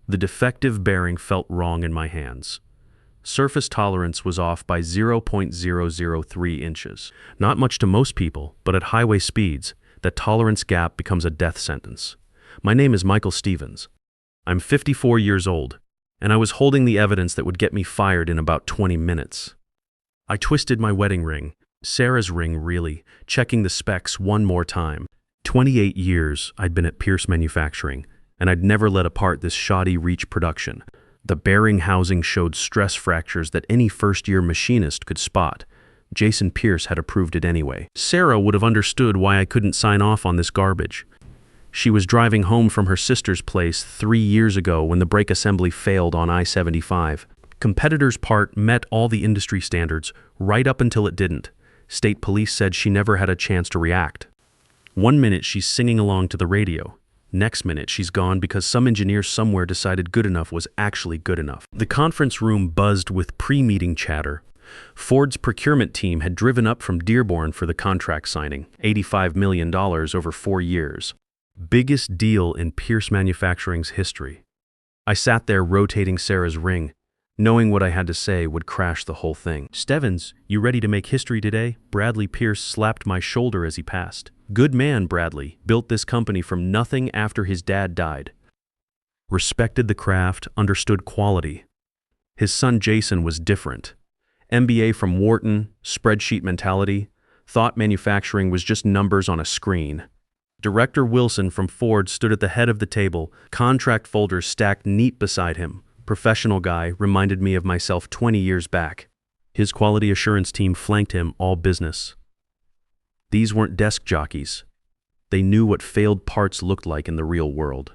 The defective bearing felt wrong in my hands. Surface tolerance was off by 0.003 inches. Not much to most people, but at highway speeds, that tolerance gap becomes a death sentence. My name is Michael Stevens. I'm 54 years old, and I was holding the evidence that would get me fired in about 20 minutes. I twisted my wedding ring, Sarah's ring really, checking the specs one more time. 28 years I'd been at Pierce Manufacturing, and I'd never let apart this shoddy reach production. The bearing housing showed stress fractures that any first-year machinist could spot. Jason Pierce had approved it anyway. Sarah would have understood why I couldn't sign off on this garbage. She was driving home from her sister's place 3 years ago when the brake assembly failed on I-75. Competitor's part met all the industry standards, right up until it didn't. State police said she never had a chance to react. One minute she's singing along to the radio. Next minute she's gone because some engineer somewhere decided good enough was actually good enough. The conference room buzzed with pre-meeting chatter. Ford's procurement team had driven up from Dearborn for the contract signing, $85 million over 4 years. Biggest deal in Pierce Manufacturing's history. I sat there rotating Sarah's ring, knowing what I had to say would crash the whole thing. "Stevens, you ready to make history today?" Bradley Pierce slapped my shoulder as he passed. "Good man, Bradley. Built this company from nothing after his dad died. Respected the craft, understood quality. His son Jason was different. MBA from Wharton, spreadsheet mentality, thought manufacturing was just numbers on a screen. Director Wilson from Ford stood at the head of the table, contract folders stacked neat beside him. Professional guy, reminded me of myself 20 years back. His quality assurance team flanked him, all business. These weren't desk jockeys. They knew what failed parts looked like in the real world.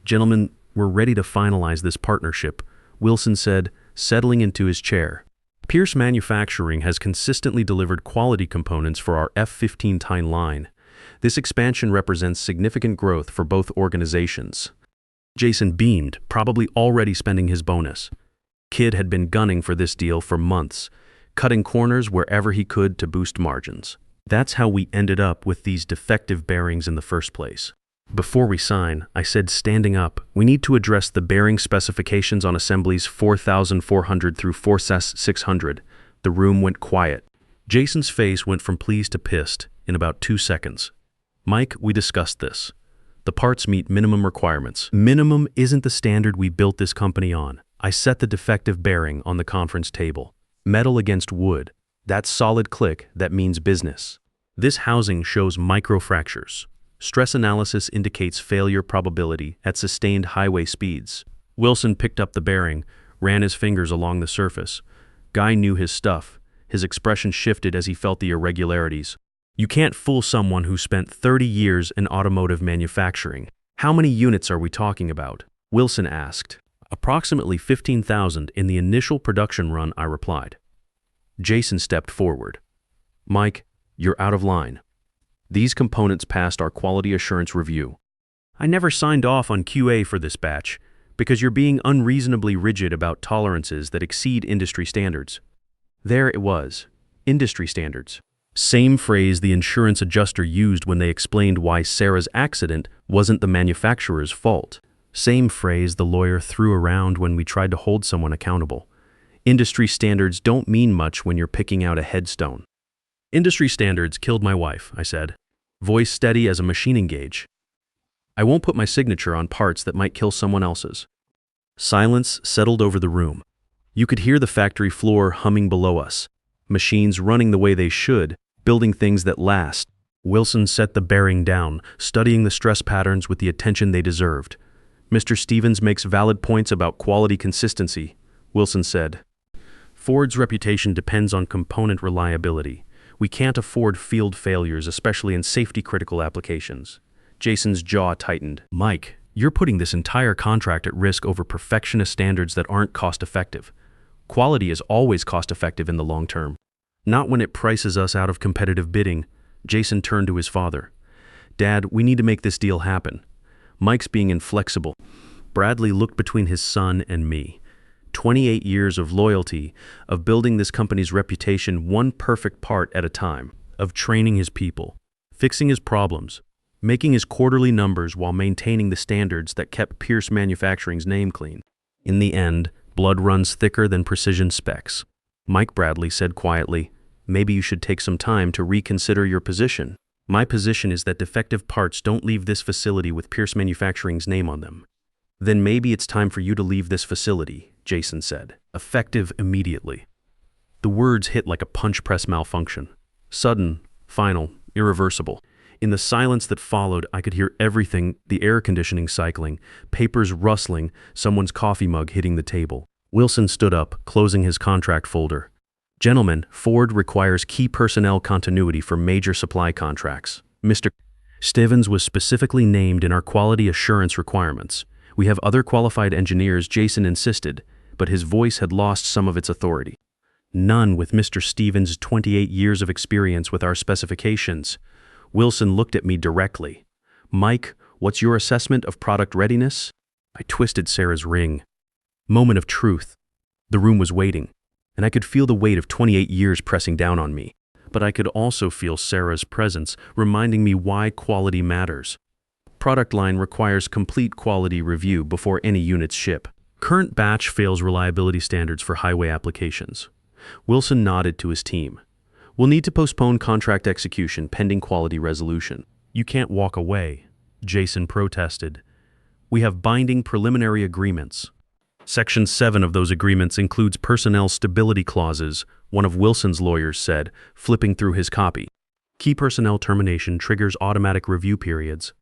"Gentlemen, we're ready to finalize this partnership," Wilson said, settling into his chair. "Pierce Manufacturing has consistently delivered quality components for our F-15 Tyne line. This expansion represents significant growth for both organizations." Jason beamed, probably already spending his bonus. Kid had been gunning for this deal for months, cutting corners wherever he could to boost margins. That's how we ended up with these defective bearings in the first place. "Before we sign," I said, standing up, "we need to address the bearing specifications on assemblies 4400 through 4600. The room went quiet. Jason's face went from pleased to pissed in about 2 seconds. "Mike, we discussed this. The parts meet minimum requirements. Minimum isn't the standard we built this company on." I set the defective bearing on the conference table. Metal against wood. That solid click, that means business. This housing shows microfractures. Stress analysis indicates failure probability at sustained highway speeds. Wilson picked up the bearing, ran his fingers along the surface. Guy knew his stuff. His expression shifted as he felt the irregularities. "You can't fool someone who spent 30 years in automotive manufacturing." "How many units are we talking about?" Wilson asked. "Approximately 15,000 in the initial production run," I replied. Jason stepped forward. "Mike, you're out of line. These components passed our quality assurance review. I never signed off on QA for this batch because you're being unreasonably rigid about tolerances that exceed industry standards." There it was, industry standards. Same phrase the insurance adjuster used when they explained why Sarah's accident wasn't the manufacturer's fault. Same phrase the lawyer threw around when we tried to hold someone accountable. Industry standards don't mean much when you're picking out a headstone. "Industry standards killed my wife," I said, voice steady as a machining gauge. "I won't put my signature on parts that might kill someone else's." Silence settled over the room. You could hear the factory floor humming below us, machines running the way they should, building things that last. Wilson set the bearing down, studying the stress patterns with the attention they deserved. "Mr. Stevens makes valid points about quality consistency," Wilson said. "Ford's reputation depends on component reliability. We can't afford field failures, especially in safety-critical applications." Jason's jaw tightened. "Mike, you're putting this entire contract at risk over perfectionist standards that aren't cost-effective. Quality is always cost-effective in the long term. Not when it prices us out of competitive bidding." Jason turned to his father. "Dad, we need to make this deal happen." Mike's being inflexible. Bradley looked between his son and me. 28 years of loyalty, of building this company's reputation one perfect part at a time, of training his people, fixing his problems, making his quarterly numbers while maintaining the standards that kept Pierce Manufacturing's name clean. In the end, blood runs thicker than precision specs. Mike Bradley said quietly, "Maybe you should take some time to reconsider your position." "My position is that defective parts don't leave this facility with Pierce Manufacturing's name on them." "Then maybe it's time for you to leave this facility," Jason said, effective immediately. The words hit like a punch press malfunction. Sudden, final, irreversible. In the silence that followed, I could hear everything: the air conditioning cycling, papers rustling, someone's coffee mug hitting the table. Wilson stood up, closing his contract folder. "Gentlemen, Ford requires key personnel continuity for major supply contracts. Mr. Stevens was specifically named in our quality assurance requirements. We have other qualified engineers," Jason insisted, but his voice had lost some of its authority. "None with Mr. Stevens' 28 years of experience with our specifications." Wilson looked at me directly. "Mike, what's your assessment of product readiness?" I twisted Sarah's ring. Moment of truth. The room was waiting, and I could feel the weight of 28 years pressing down on me. But I could also feel Sarah's presence, reminding me why quality matters. Product line requires complete quality review before any units ship. Current batch fails reliability standards for highway applications. Wilson nodded to his team. "We'll need to postpone contract execution pending quality resolution." "You can't walk away," Jason protested. "We have binding preliminary agreements." Section 7 of those agreements includes personnel stability clauses, one of Wilson's lawyers said, flipping through his copy. "Key personnel termination triggers automatic review periods."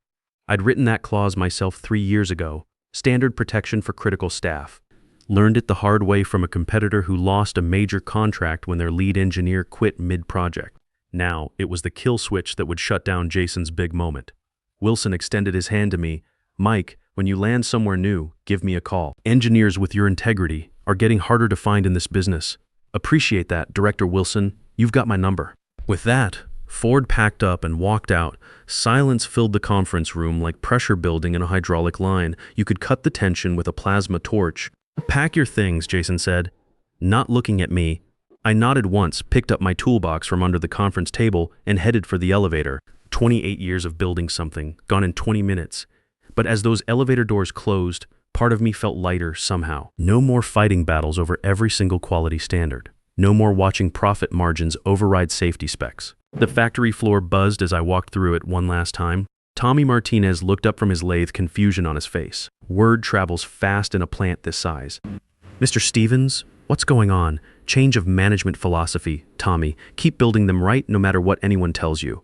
I'd written that clause myself 3 years ago, standard protection for critical staff. Learned it the hard way from a competitor who lost a major contract when their lead engineer quit mid-project. Now, it was the kill switch that would shut down Jason's big moment. Wilson extended his hand to me. "Mike, when you land somewhere new, give me a call. Engineers with your integrity are getting harder to find in this business. Appreciate that, Director Wilson. You've got my number." With that, Ford packed up and walked out. Silence filled the conference room like pressure building in a hydraulic line. You could cut the tension with a plasma torch. "Pack your things," Jason said. Not looking at me, I nodded once, picked up my toolbox from under the conference table, and headed for the elevator. 28 years of building something, gone in 20 minutes. But as those elevator doors closed, part of me felt lighter somehow. No more fighting battles over every single quality standard. No more watching profit margins override safety specs. The factory floor buzzed as I walked through it one last time. Tommy Martinez looked up from his lathe, confusion on his face. Word travels fast in a plant this size. "Mr. Stevens, what's going on? Change of management philosophy, Tommy. Keep building them right no matter what anyone tells you."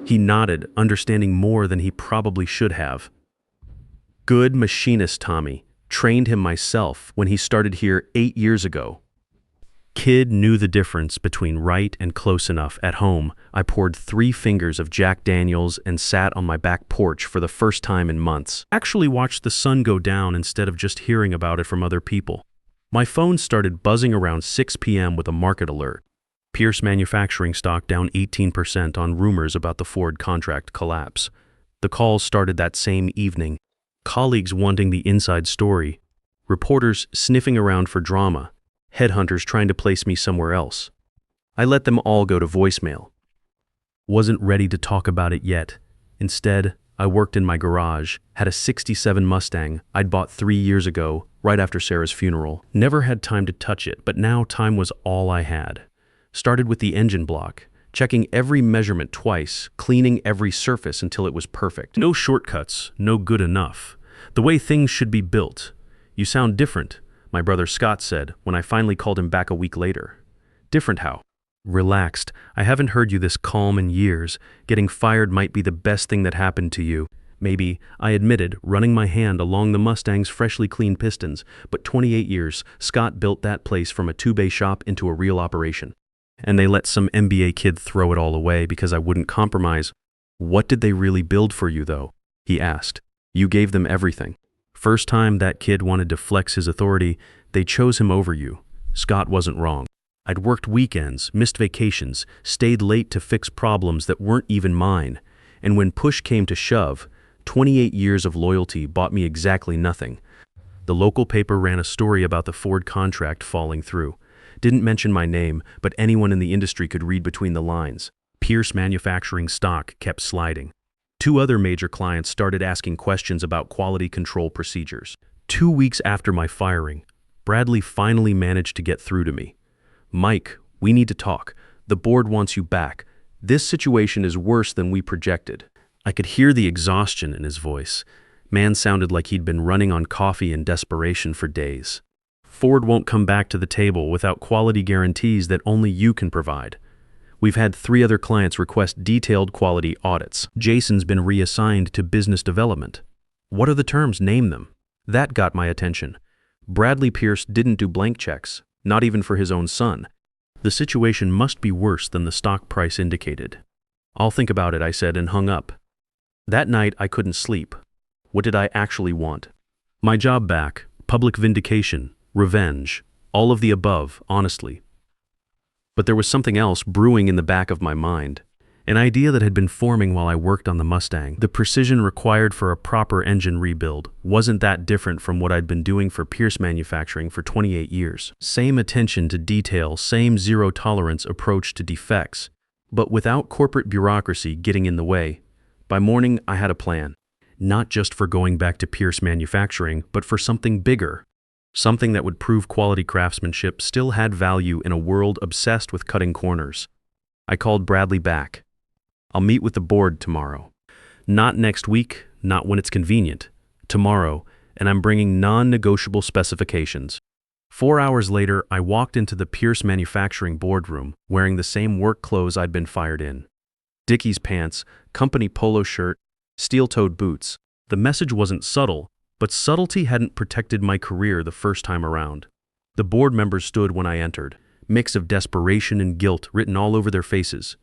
He nodded, understanding more than he probably should have. "Good machinist, Tommy. Trained him myself when he started here 8 years ago." Kid knew the difference between right and close enough. At home, I poured 3 fingers of Jack Daniels and sat on my back porch for the first time in months. Actually watched the sun go down instead of just hearing about it from other people. My phone started buzzing around 6 p.m. with a market alert. Pierce Manufacturing stock down 18% on rumors about the Ford contract collapse. The calls started that same evening. Colleagues wanting the inside story. Reporters sniffing around for drama. Headhunters trying to place me somewhere else. I let them all go to voicemail. Wasn't ready to talk about it yet. Instead, I worked in my garage, had a '67 Mustang I'd bought 3 years ago, right after Sarah's funeral. Never had time to touch it, but now time was all I had. Started with the engine block, checking every measurement twice, cleaning every surface until it was perfect. No shortcuts, no good enough. The way things should be built. "You sound different," my brother Scott said when I finally called him back a week later. "Different how?" "Relaxed. I haven't heard you this calm in years. Getting fired might be the best thing that happened to you." Maybe, I admitted, running my hand along the Mustang's freshly cleaned pistons. But 28 years, Scott built that place from a 2-bay shop into a real operation. And they let some MBA kid throw it all away because I wouldn't compromise. "What did they really build for you, though?" he asked. "You gave them everything. First time that kid wanted to flex his authority, they chose him over you." Scott wasn't wrong. I'd worked weekends, missed vacations, stayed late to fix problems that weren't even mine. And when push came to shove, 28 years of loyalty bought me exactly nothing. The local paper ran a story about the Ford contract falling through. Didn't mention my name, but anyone in the industry could read between the lines. Pierce Manufacturing stock kept sliding. Two other major clients started asking questions about quality control procedures. 2 weeks after my firing, Bradley finally managed to get through to me. "Mike, we need to talk. The board wants you back. This situation is worse than we projected." I could hear the exhaustion in his voice. Man sounded like he'd been running on coffee and desperation for days. "Ford won't come back to the table without quality guarantees that only you can provide. We've had 3 other clients request detailed quality audits. Jason's been reassigned to business development. What are the terms? Name them." That got my attention. Bradley Pierce didn't do blank checks, not even for his own son. The situation must be worse than the stock price indicated. "I'll think about it," I said, and hung up. That night, I couldn't sleep. What did I actually want? My job back, public vindication, revenge, all of the above, honestly. But there was something else brewing in the back of my mind, an idea that had been forming while I worked on the Mustang. The precision required for a proper engine rebuild wasn't that different from what I'd been doing for Pierce Manufacturing for 28 years. Same attention to detail, same zero-tolerance approach to defects, but without corporate bureaucracy getting in the way. By morning, I had a plan, not just for going back to Pierce Manufacturing, but for something bigger. Something that would prove quality craftsmanship still had value in a world obsessed with cutting corners. I called Bradley back. "I'll meet with the board tomorrow. Not next week, not when it's convenient. Tomorrow, and I'm bringing non-negotiable specifications." 4 hours later, I walked into the Pierce Manufacturing boardroom wearing the same work clothes I'd been fired in. Dickies pants, company polo shirt, steel-toed boots. The message wasn't subtle, but subtlety hadn't protected my career the first time around. The board members stood when I entered, mix of desperation and guilt written all over their faces.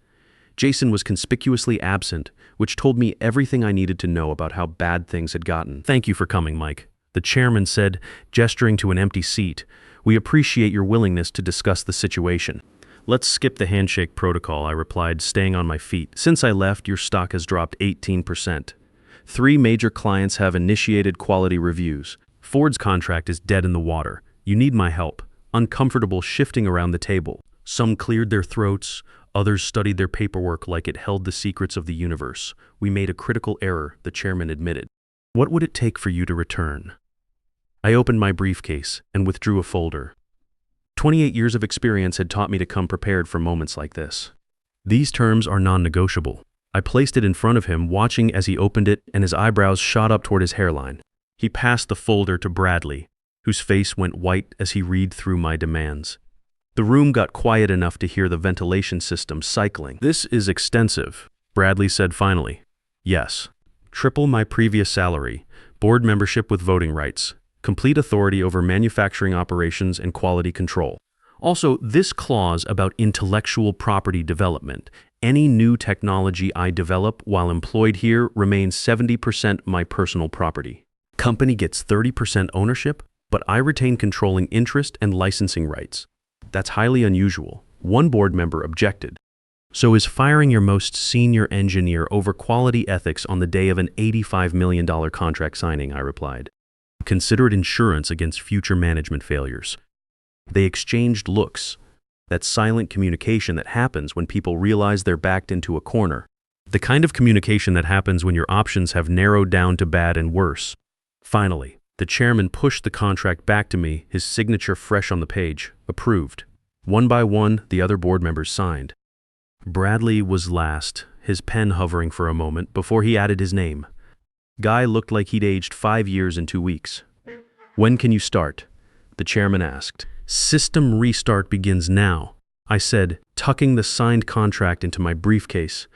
Jason was conspicuously absent, which told me everything I needed to know about how bad things had gotten. "Thank you for coming, Mike," the chairman said, gesturing to an empty seat. "We appreciate your willingness to discuss the situation." "Let's skip the handshake protocol," I replied, staying on my feet. "Since I left, your stock has dropped 18%. 3 major clients have initiated quality reviews. Ford's contract is dead in the water. You need my help." Uncomfortable shifting around the table. Some cleared their throats, others studied their paperwork like it held the secrets of the universe. "We made a critical error," the chairman admitted. "What would it take for you to return?" I opened my briefcase and withdrew a folder. 28 years of experience had taught me to come prepared for moments like this. "These terms are non-negotiable." I placed it in front of him, watching as he opened it, and his eyebrows shot up toward his hairline. He passed the folder to Bradley, whose face went white as he read through my demands. The room got quiet enough to hear the ventilation system cycling. "This is extensive," Bradley said finally. "Yes. Triple my previous salary, board membership with voting rights, complete authority over manufacturing operations and quality control. Also, this clause about intellectual property development. Any new technology I develop while employed here remains 70% my personal property. Company gets 30% ownership, but I retain controlling interest and licensing rights. That's highly unusual." One board member objected. "So is firing your most senior engineer over quality ethics on the day of an $85 million contract signing," I replied. "Consider it insurance against future management failures." They exchanged looks. That silent communication that happens when people realize they're backed into a corner. The kind of communication that happens when your options have narrowed down to bad and worse. Finally, the chairman pushed the contract back to me, his signature fresh on the page. Approved. One by one, the other board members signed. Bradley was last, his pen hovering for a moment before he added his name. Guy looked like he'd aged 5 years in 2 weeks. "When can you start?" the chairman asked. "System restart begins now," I said, tucking the signed contract into my briefcase.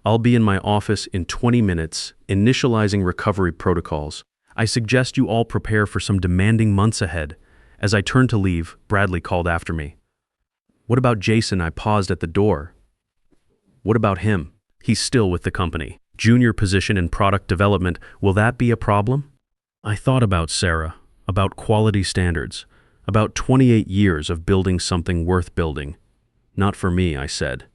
"I'll be in my office in 20 minutes, initializing recovery protocols. I suggest you all prepare for some demanding months ahead." As I turned to leave, Bradley called after me. "What about Jason?" I paused at the door. "What about him?" "He's still with the company. Junior position in product development. Will that be a problem?" I thought about Sarah, about quality standards, about 28 years of building something worth building. "Not for me," I said.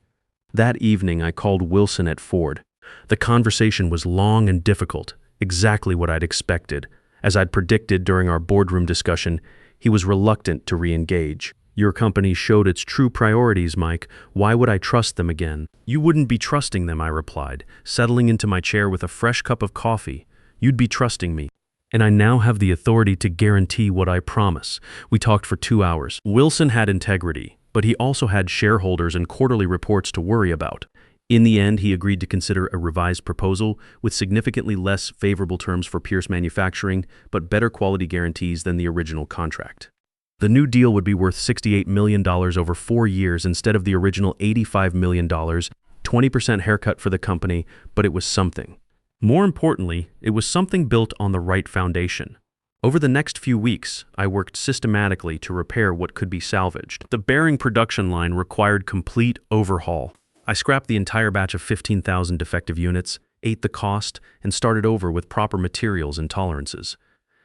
That evening, I called Wilson at Ford. The conversation was long and difficult, exactly what I'd expected. As I'd predicted during our boardroom discussion, he was reluctant to re-engage. Your company showed its true priorities, Mike. Why would I trust them again? You wouldn't be trusting them, I replied, settling into my chair with a fresh cup of coffee. You'd be trusting me. And I now have the authority to guarantee what I promise. We talked for 2 hours. Wilson had integrity, but he also had shareholders and quarterly reports to worry about. In the end, he agreed to consider a revised proposal with significantly less favorable terms for Pierce Manufacturing, but better quality guarantees than the original contract. The new deal would be worth $68 million over 4 years instead of the original $85 million, 20% haircut for the company, but it was something. More importantly, it was something built on the right foundation. Over the next few weeks, I worked systematically to repair what could be salvaged. The bearing production line required complete overhaul. I scrapped the entire batch of 15,000 defective units, ate the cost, and started over with proper materials and tolerances.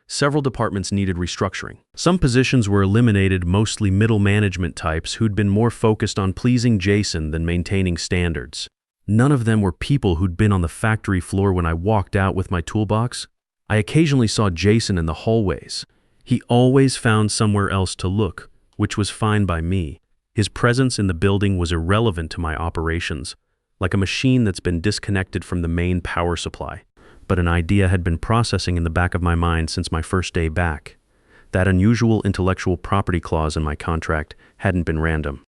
Several departments needed restructuring. Some positions were eliminated, mostly middle management types who'd been more focused on pleasing Jason than maintaining standards. None of them were people who'd been on the factory floor when I walked out with my toolbox. I occasionally saw Jason in the hallways. He always found somewhere else to look, which was fine by me. His presence in the building was irrelevant to my operations, like a machine that's been disconnected from the main power supply. But an idea had been processing in the back of my mind since my first day back. That unusual intellectual property clause in my contract hadn't been random.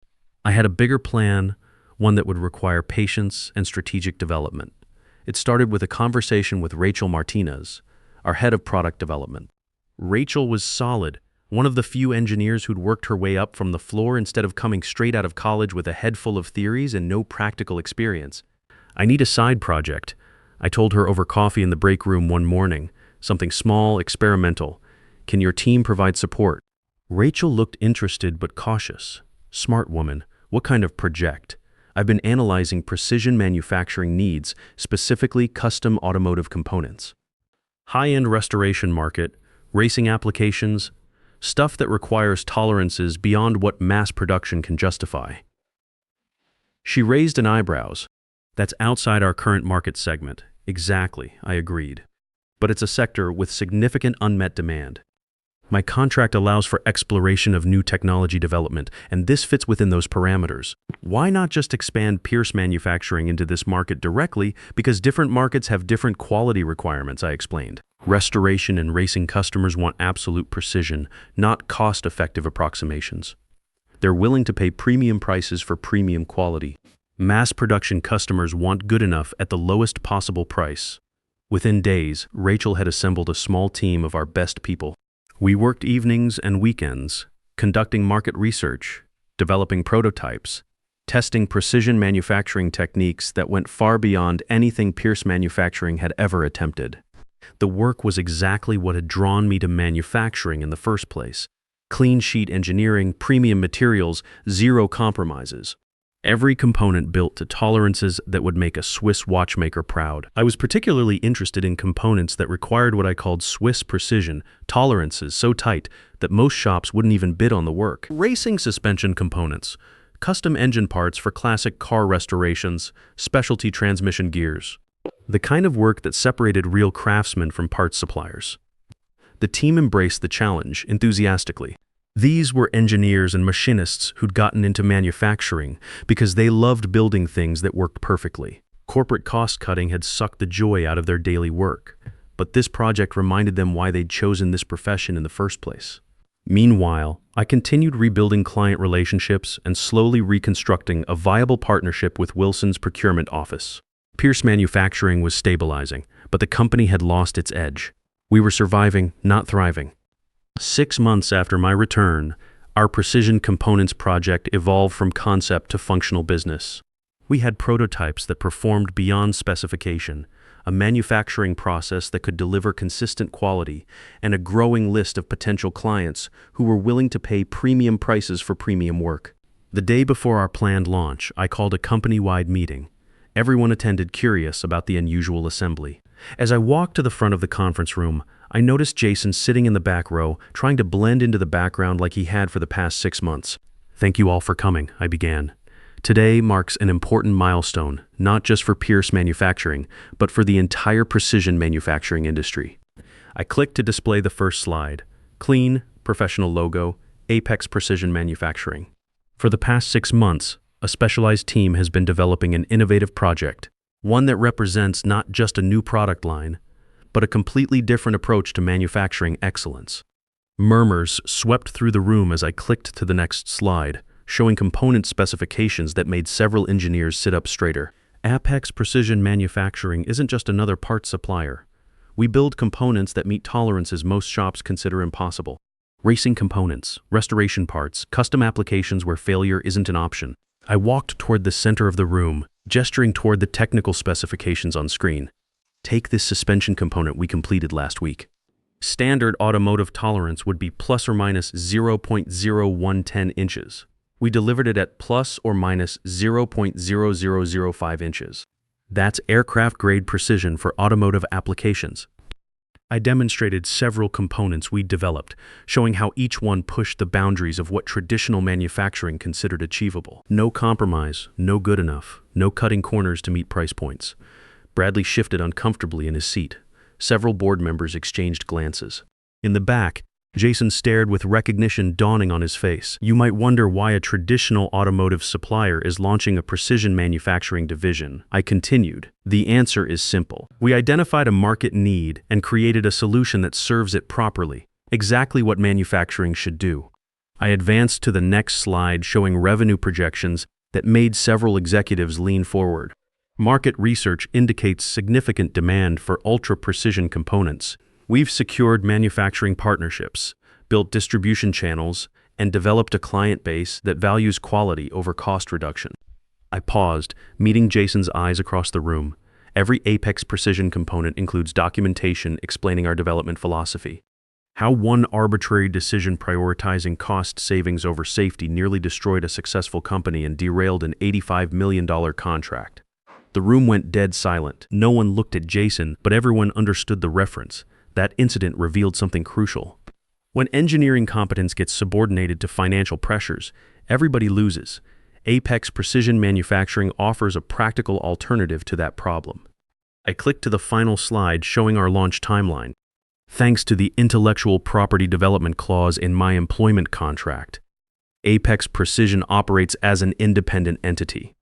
I had a bigger plan, one that would require patience and strategic development. It started with a conversation with Rachel Martinez, our head of product development. Rachel was solid, one of the few engineers who'd worked her way up from the floor instead of coming straight out of college with a head full of theories and no practical experience. I need a side project, I told her over coffee in the break room one morning, something small, experimental. Can your team provide support? Rachel looked interested but cautious. Smart woman, what kind of project? I've been analyzing precision manufacturing needs, specifically custom automotive components. High-end restoration market, racing applications, stuff that requires tolerances beyond what mass production can justify. She raised an eyebrows. That's outside our current market segment. Exactly, I agreed. But it's a sector with significant unmet demand. My contract allows for exploration of new technology development, and this fits within those parameters. Why not just expand Pierce Manufacturing into this market directly? Because different markets have different quality requirements, I explained. Restoration and racing customers want absolute precision, not cost-effective approximations. They're willing to pay premium prices for premium quality. Mass production customers want good enough at the lowest possible price. Within days, Rachel had assembled a small team of our best people. We worked evenings and weekends, conducting market research, developing prototypes, testing precision manufacturing techniques that went far beyond anything Pierce Manufacturing had ever attempted. The work was exactly what had drawn me to manufacturing in the first place. Clean sheet engineering, premium materials, zero compromises. Every component built to tolerances that would make a Swiss watchmaker proud. I was particularly interested in components that required what I called Swiss precision, tolerances so tight that most shops wouldn't even bid on the work. Racing suspension components, custom engine parts for classic car restorations, specialty transmission gears. The kind of work that separated real craftsmen from parts suppliers. The team embraced the challenge enthusiastically. These were engineers and machinists who'd gotten into manufacturing because they loved building things that worked perfectly. Corporate cost-cutting had sucked the joy out of their daily work, but this project reminded them why they'd chosen this profession in the first place. Meanwhile, I continued rebuilding client relationships and slowly reconstructing a viable partnership with Wilson's procurement office. Pierce Manufacturing was stabilizing, but the company had lost its edge. We were surviving, not thriving. 6 months after my return, our precision components project evolved from concept to functional business. We had prototypes that performed beyond specification, a manufacturing process that could deliver consistent quality, and a growing list of potential clients who were willing to pay premium prices for premium work. The day before our planned launch, I called a company-wide meeting. Everyone attended, curious about the unusual assembly. As I walked to the front of the conference room, I noticed Jason sitting in the back row, trying to blend into the background like he had for the past 6 months. "Thank you all for coming," I began. "Today marks an important milestone, not just for Pierce Manufacturing, but for the entire precision manufacturing industry." I clicked to display the first slide. Clean, professional logo, Apex Precision Manufacturing. For the past 6 months, a specialized team has been developing an innovative project, one that represents not just a new product line, but a completely different approach to manufacturing excellence. Murmurs swept through the room as I clicked to the next slide, showing component specifications that made several engineers sit up straighter. Apex Precision Manufacturing isn't just another parts supplier. We build components that meet tolerances most shops consider impossible. Racing components, restoration parts, custom applications where failure isn't an option. I walked toward the center of the room, gesturing toward the technical specifications on screen. Take this suspension component we completed last week. Standard automotive tolerance would be plus or minus 0.0110 inches. We delivered it at plus or minus 0.0005 inches. That's aircraft-grade precision for automotive applications. I demonstrated several components we developed, showing how each one pushed the boundaries of what traditional manufacturing considered achievable. No compromise, no good enough, no cutting corners to meet price points. Bradley shifted uncomfortably in his seat. Several board members exchanged glances. In the back, Jason stared with recognition dawning on his face. You might wonder why a traditional automotive supplier is launching a precision manufacturing division. I continued. The answer is simple. We identified a market need and created a solution that serves it properly, exactly what manufacturing should do. I advanced to the next slide showing revenue projections that made several executives lean forward. Market research indicates significant demand for ultra-precision components. We've secured manufacturing partnerships, built distribution channels, and developed a client base that values quality over cost reduction. I paused, meeting Jason's eyes across the room. Every Apex Precision component includes documentation explaining our development philosophy. How one arbitrary decision prioritizing cost savings over safety nearly destroyed a successful company and derailed an $85 million contract. The room went dead silent. No one looked at Jason, but everyone understood the reference. That incident revealed something crucial. When engineering competence gets subordinated to financial pressures, everybody loses. Apex Precision Manufacturing offers a practical alternative to that problem. I clicked to the final slide showing our launch timeline. Thanks to the intellectual property development clause in my employment contract, Apex Precision operates as an independent entity.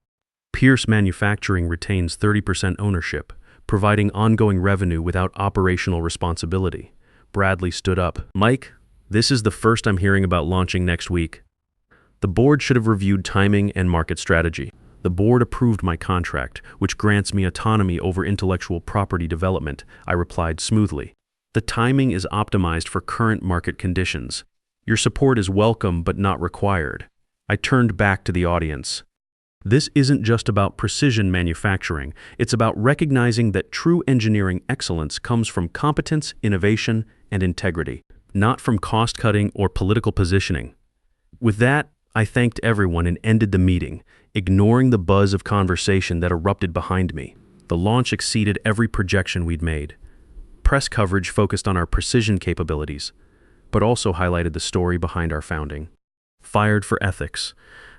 Pierce Manufacturing retains 30% ownership, providing ongoing revenue without operational responsibility. Bradley stood up. Mike, this is the first I'm hearing about launching next week. The board should have reviewed timing and market strategy. The board approved my contract, which grants me autonomy over intellectual property development, I replied smoothly. The timing is optimized for current market conditions. Your support is welcome but not required. I turned back to the audience. This isn't just about precision manufacturing. It's about recognizing that true engineering excellence comes from competence, innovation, and integrity, not from cost-cutting or political positioning. With that, I thanked everyone and ended the meeting, ignoring the buzz of conversation that erupted behind me. The launch exceeded every projection we'd made. Press coverage focused on our precision capabilities, but also highlighted the story behind our founding. Fired for ethics.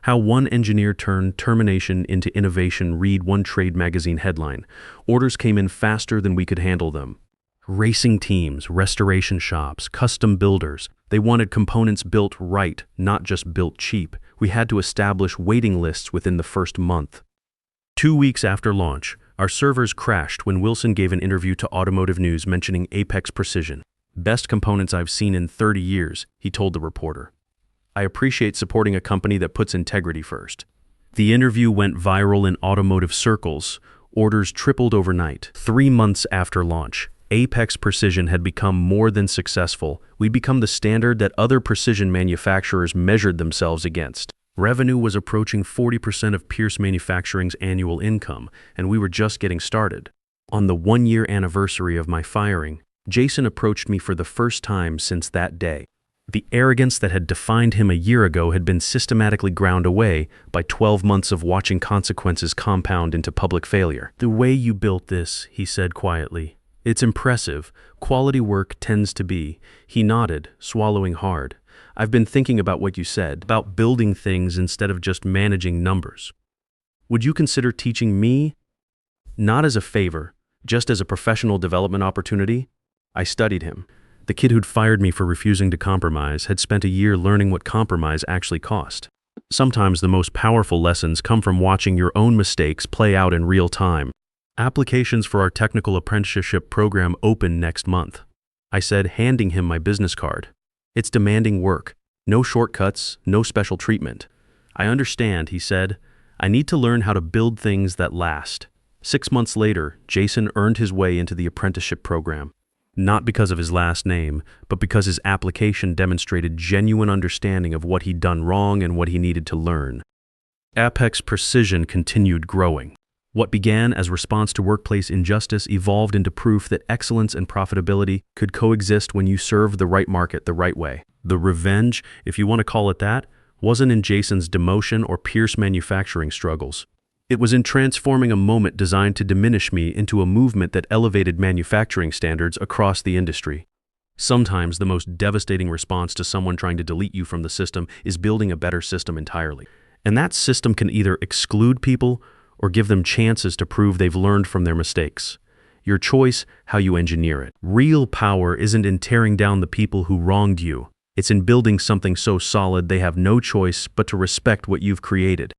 How one engineer turned termination into innovation, read one trade magazine headline. Orders came in faster than we could handle them. Racing teams, restoration shops, custom builders. They wanted components built right, not just built cheap. We had to establish waiting lists within the first month. 2 weeks after launch, our servers crashed when Wilson gave an interview to Automotive News mentioning Apex Precision. Best components I've seen in 30 years, he told the reporter. I appreciate supporting a company that puts integrity first. The interview went viral in automotive circles. Orders tripled overnight. 3 months after launch, Apex Precision had become more than successful. We'd become the standard that other precision manufacturers measured themselves against. Revenue was approaching 40% of Pierce Manufacturing's annual income, and we were just getting started. On the 1-year anniversary of my firing, Jason approached me for the first time since that day. The arrogance that had defined him a year ago had been systematically ground away by 12 months of watching consequences compound into public failure. The way you built this, he said quietly. It's impressive. Quality work tends to be. He nodded, swallowing hard. I've been thinking about what you said, about building things instead of just managing numbers. Would you consider teaching me? Not as a favor, just as a professional development opportunity? I studied him. The kid who'd fired me for refusing to compromise had spent a year learning what compromise actually cost. Sometimes the most powerful lessons come from watching your own mistakes play out in real time. Applications for our technical apprenticeship program open next month. I said, handing him my business card. It's demanding work. No shortcuts, no special treatment. I understand, he said. I need to learn how to build things that last. 6 months later, Jason earned his way into the apprenticeship program. Not because of his last name, but because his application demonstrated genuine understanding of what he'd done wrong and what he needed to learn. Apex Precision continued growing. What began as response to workplace injustice evolved into proof that excellence and profitability could coexist when you served the right market the right way. The revenge, if you want to call it that, wasn't in Jason's demotion or Pierce manufacturing struggles. It was in transforming a moment designed to diminish me into a movement that elevated manufacturing standards across the industry. Sometimes the most devastating response to someone trying to delete you from the system is building a better system entirely. And that system can either exclude people or give them chances to prove they've learned from their mistakes. Your choice, how you engineer it. Real power isn't in tearing down the people who wronged you. It's in building something so solid they have no choice but to respect what you've created.